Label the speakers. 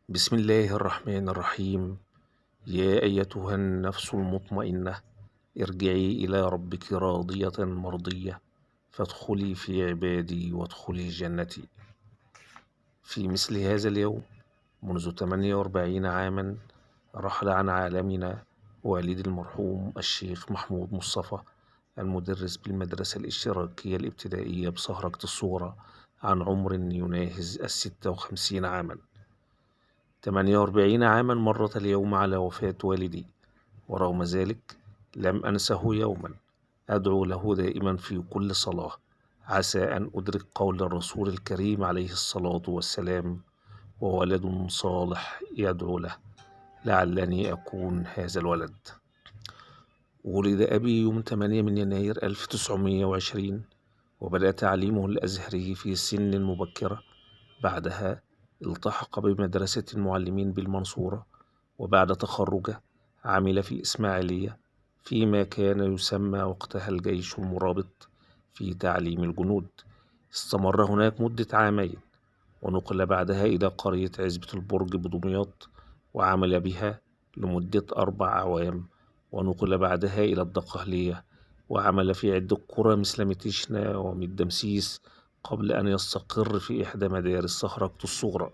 Speaker 1: بسم الله الرحمن الرحيم. يا أيتها النفس المطمئنة، ارجعي إلى ربك راضية مرضية، فادخلي في عبادي وادخلي جنتي. في مثل هذا اليوم منذ 48 عاما رحل عن عالمنا والدي المرحوم الشيخ محمود مصطفى، المدرس بالمدرسة الاشتراكية الابتدائية بصهرجة الصغرى، عن عمر يناهز 56 عاما. 48 عاما مرت اليوم على وفاة والدي، ورغم ذلك لم أنسه يوما. أدعو له دائما في كل صلاة، عسى أن أدرك قول الرسول الكريم عليه الصلاة والسلام: وولد صالح يدعو له، لعلني أكون هذا الولد. ولد أبي يوم 8 من يناير 1920، وبدأ تعليمه الأزهري في سن مبكرة. بعدها التحق بمدرسة المعلمين بالمنصورة، وبعد تخرجه عمل في الإسماعيلية فيما كان يسمى وقتها الجيش المرابط في تعليم الجنود. استمر هناك مدة عامين، ونقل بعدها إلى قرية عزبة البرج بدمياط، وعمل بها لمدة 4 أعوام، ونقل بعدها إلى الدقهلية، وعمل في عدة قرى مثل متيشنا وميت دمسيس، قبل أن يستقر في إحدى مدارس صخرة الصغرى.